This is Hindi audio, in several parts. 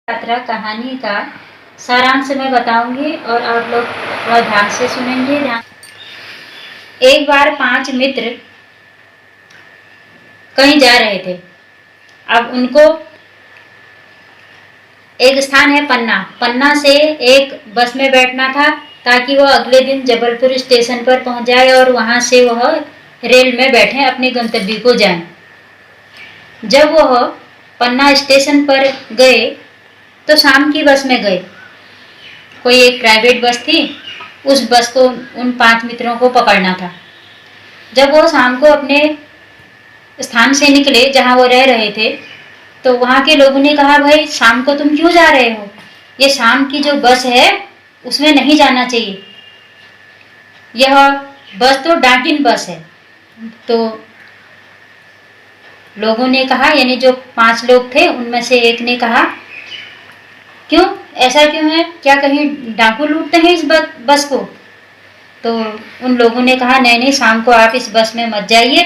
यात्रा कहानी का सारांश मैं बताऊंगी और आप लोग थोड़ा ध्यान से सुनेंगे। एक बार 5 मित्र कहीं जा रहे थे। अब उनको एक स्थान है पन्ना से एक बस में बैठना था ताकि वह अगले दिन जबलपुर स्टेशन पर पहुंच जाए और वहां से वह रेल में बैठे अपने गंतव्य को जाएं। जब वह पन्ना स्टेशन पर गए तो शाम की बस में गए। कोई एक प्राइवेट बस थी, उस बस को उन 5 मित्रों को पकड़ना था। जब वो शाम को अपने स्थान से निकले जहां वो रह रहे थे, तो वहां के लोगों ने कहा, भाई शाम को तुम क्यों जा रहे हो? ये शाम की जो बस है उसमें नहीं जाना चाहिए, यह बस तो डाकिन बस है। तो लोगों ने कहा, यानी जो 5 लोग थे उनमें से एक ने कहा, क्यों, ऐसा क्यों है? क्या कहीं डाकू लूटते हैं इस बस को? तो उन लोगों ने कहा, नहीं, शाम को आप इस बस में मत जाइए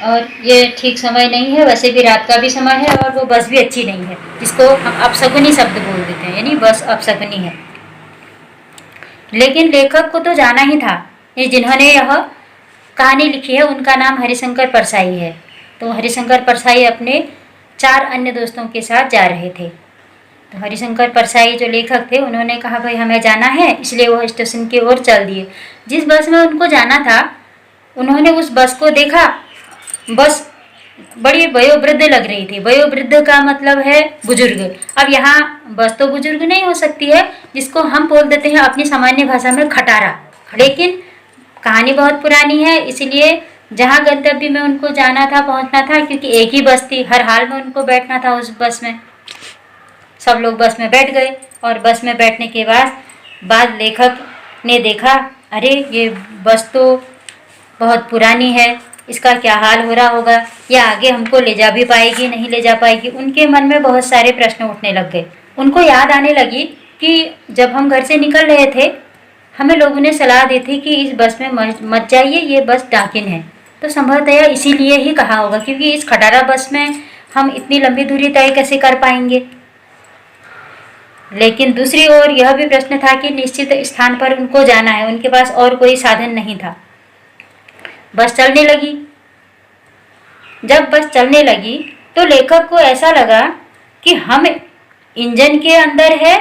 और ये ठीक समय नहीं है, वैसे भी रात का भी समय है और वो बस भी अच्छी नहीं है, जिसको हम अपशकुनी शब्द बोल देते हैं, यानी बस अपशकुनी है। लेकिन लेखक को तो जाना ही था। ये जिन्होंने यह कहानी लिखी है उनका नाम हरिशंकर परसाई है। तो हरिशंकर परसाई अपने 4 अन्य दोस्तों के साथ जा रहे थे। तो हरिशंकर परसाई जो लेखक थे, उन्होंने कहा, भाई हमें जाना है, इसलिए वो स्टेशन की ओर चल दिए। जिस बस में उनको जाना था, उन्होंने उस बस को देखा। बस बड़ी वयोवृद्ध लग रही थी। वयोवृद्ध का मतलब है बुजुर्ग। अब यहाँ बस तो बुजुर्ग नहीं हो सकती है, जिसको हम बोल देते हैं अपनी सामान्य भाषा में खटारा। लेकिन कहानी बहुत पुरानी है, इसलिए जहाँ गंतव्य में उनको जाना था, पहुँचना था, क्योंकि एक ही बस थी, हर हाल में उनको बैठना था उस बस में। सब लोग बस में बैठ गए और बस में बैठने के बाद लेखक ने देखा, अरे ये बस तो बहुत पुरानी है, इसका क्या हाल हो रहा होगा, या आगे हमको ले जा भी पाएगी, नहीं ले जा पाएगी। उनके मन में बहुत सारे प्रश्न उठने लग गए। उनको याद आने लगी कि जब हम घर से निकल रहे थे, हमें लोगों ने सलाह दी थी कि इस बस में मत जाइए, ये बस डाकिन है। तो संभवतः इसीलिए ही कहा होगा, क्योंकि इस खटारा बस में हम इतनी लंबी दूरी तय कैसे कर पाएंगे। लेकिन दूसरी ओर यह भी प्रश्न था कि निश्चित स्थान पर उनको जाना है, उनके पास और कोई साधन नहीं था। बस चलने लगी। जब बस चलने लगी तो लेखक को ऐसा लगा कि हम इंजन के अंदर है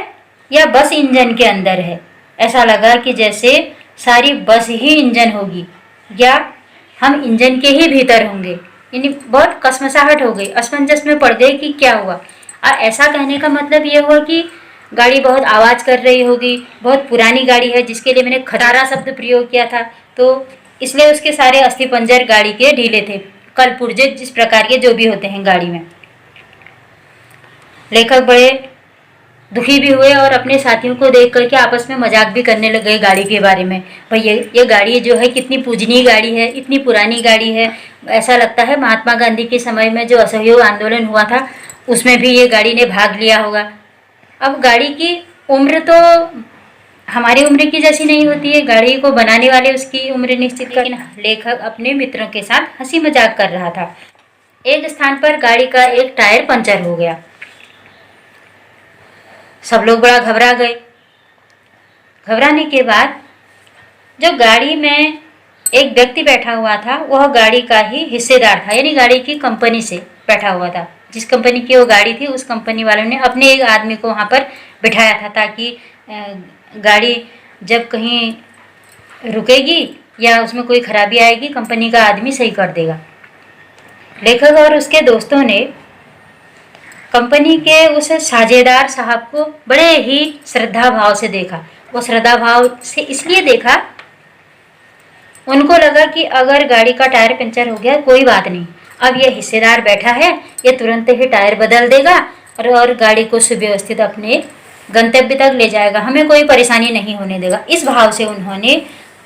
या बस इंजन के अंदर है। ऐसा लगा कि जैसे सारी बस ही इंजन होगी या हम इंजन के ही भीतर होंगे। यानी बहुत कसमसाहट हो गई, असमंजस में पड़ गई कि क्या हुआ। ऐसा कहने का मतलब ये हुआ कि गाड़ी बहुत आवाज़ कर रही होगी, बहुत पुरानी गाड़ी है, जिसके लिए मैंने खटारा शब्द प्रयोग किया था, तो इसलिए उसके सारे अस्थिपंजर गाड़ी के ढीले थे, कल पुर्जे जिस प्रकार के जो भी होते हैं गाड़ी में। लेखक बड़े दुखी भी हुए और अपने साथियों को देख करके आपस में मजाक भी करने लग गए गाड़ी के बारे में। भाई ये गाड़ी जो है कितनी पूजनीय गाड़ी है, इतनी पुरानी गाड़ी है, ऐसा लगता है महात्मा गांधी के समय में जो असहयोग आंदोलन हुआ था उसमें भी ये गाड़ी ने भाग लिया होगा। अब गाड़ी की उम्र तो हमारी उम्र की जैसी नहीं होती है, गाड़ी को बनाने वाले उसकी उम्र निश्चित कर। लेखक अपने मित्रों के साथ हंसी मजाक कर रहा था। एक स्थान पर गाड़ी का एक टायर पंचर हो गया। सब लोग बड़ा घबरा गए। घबराने के बाद जो गाड़ी में एक व्यक्ति बैठा हुआ था, वह गाड़ी का ही हिस्सेदार था, यानी गाड़ी की कंपनी से बैठा हुआ था। जिस कंपनी की वो गाड़ी थी, उस कंपनी वालों ने अपने एक आदमी को वहाँ पर बिठाया था, ताकि गाड़ी जब कहीं रुकेगी या उसमें कोई खराबी आएगी, कंपनी का आदमी सही कर देगा। लेखक और उसके दोस्तों ने कंपनी के उस साझेदार साहब को बड़े ही श्रद्धा भाव से देखा। वो श्रद्धा भाव से इसलिए देखा, उनको लगा कि अगर गाड़ी का टायर पंचर हो गया कोई बात नहीं, अब ये हिस्सेदार बैठा है, ये तुरंत ही टायर बदल देगा और गाड़ी को सुव्यवस्थित अपने गंतव्य तक ले जाएगा, हमें कोई परेशानी नहीं होने देगा। इस भाव से उन्होंने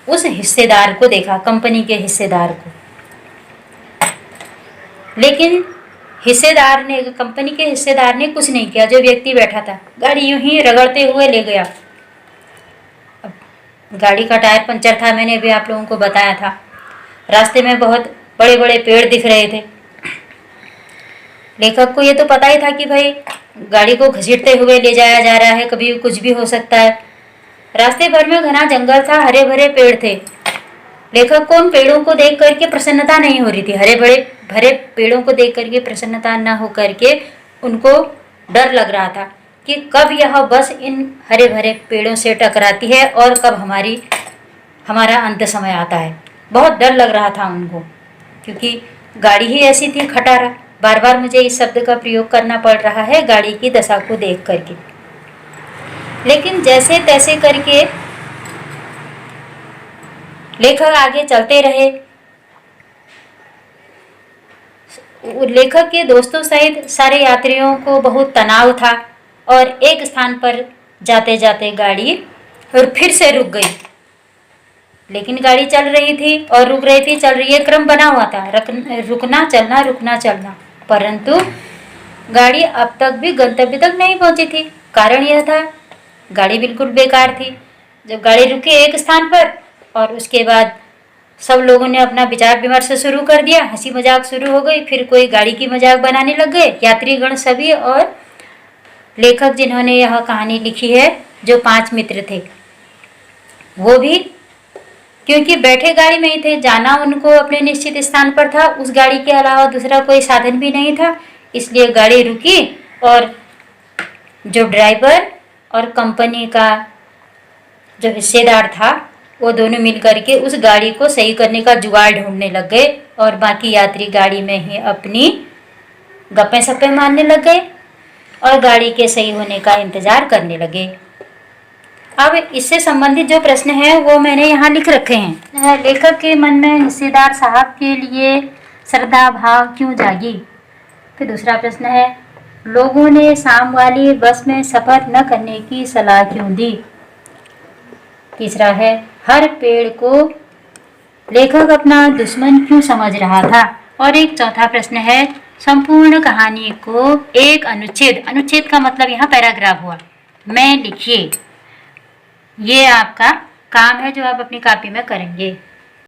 उस हिस्सेदार को देखा, कंपनी के हिस्सेदार को। लेकिन कंपनी के हिस्सेदार ने कुछ नहीं किया। जो व्यक्ति बैठा था, गाड़ी यूं ही रगड़ते हुए ले गया। गाड़ी का टायर पंचर था, मैंने भी आप लोगों को बताया था। रास्ते में बहुत बड़े बड़े पेड़ दिख रहे थे। लेखक को ये तो पता ही था कि भाई गाड़ी को घसीटते हुए ले जाया जा रहा है, कभी कुछ भी हो सकता है। रास्ते भर में घना जंगल था, हरे भरे पेड़ थे। लेखक को उन पेड़ों को देख करके प्रसन्नता नहीं हो रही थी। हरे भरे पेड़ों को देख करके प्रसन्नता न हो करके उनको डर लग रहा था कि कब यह बस इन हरे भरे पेड़ों से टकराती है और कब हमारा अंत समय आता है। बहुत डर लग रहा था उनको, क्योंकि गाड़ी ही ऐसी थी खटारा। बार बार मुझे इस शब्द का प्रयोग करना पड़ रहा है गाड़ी की दशा को देख करके। लेकिन जैसे तैसे करके लेखक आगे चलते रहे। लेखक के दोस्तों सहित सारे यात्रियों को बहुत तनाव था और एक स्थान पर जाते जाते गाड़ी और फिर से रुक गई। लेकिन गाड़ी चल रही थी और रुक रही थी, चल रही है, क्रम बना हुआ था, रुकना चलना रुकना चलना। परंतु गाड़ी अब तक भी गंतव्य तक नहीं पहुंची थी। कारण यह था गाड़ी बिल्कुल बेकार थी। जब गाड़ी रुकी एक स्थान पर और उसके बाद सब लोगों ने अपना विचार विमर्श शुरू कर दिया, हंसी मजाक शुरू हो गई। फिर कोई गाड़ी की मजाक बनाने लग गए, यात्रीगण सभी। और लेखक जिन्होंने यह कहानी लिखी है, जो 5 मित्र थे, वो भी क्योंकि बैठे गाड़ी में ही थे, जाना उनको अपने निश्चित स्थान पर था, उस गाड़ी के अलावा दूसरा कोई साधन भी नहीं था, इसलिए गाड़ी रुकी और जो ड्राइवर और कंपनी का जो हिस्सेदार था वो दोनों मिल करके उस गाड़ी को सही करने का जुगाड़ ढूंढने लग गए और बाकी यात्री गाड़ी में ही अपनी गप्पे सप्पे मारने लग गए और गाड़ी के सही होने का इंतजार करने लगे। अब इससे संबंधित जो प्रश्न है वो मैंने यहाँ लिख रखे हैं। लेखक के मन में हिस्सेदार साहब के लिए श्रद्धा भाव क्यों जागी। फिर दूसरा प्रश्न है, लोगों ने शाम वाली बस में सफ़र न करने की सलाह क्यों दी। तीसरा है, हर पेड़ को लेखक अपना दुश्मन क्यों समझ रहा था। और एक चौथा प्रश्न है, संपूर्ण कहानी को एक अनुच्छेद का मतलब यहाँ पैराग्राफ हुआ, में लिखिए। ये आपका काम है जो आप अपनी कॉपी में करेंगे।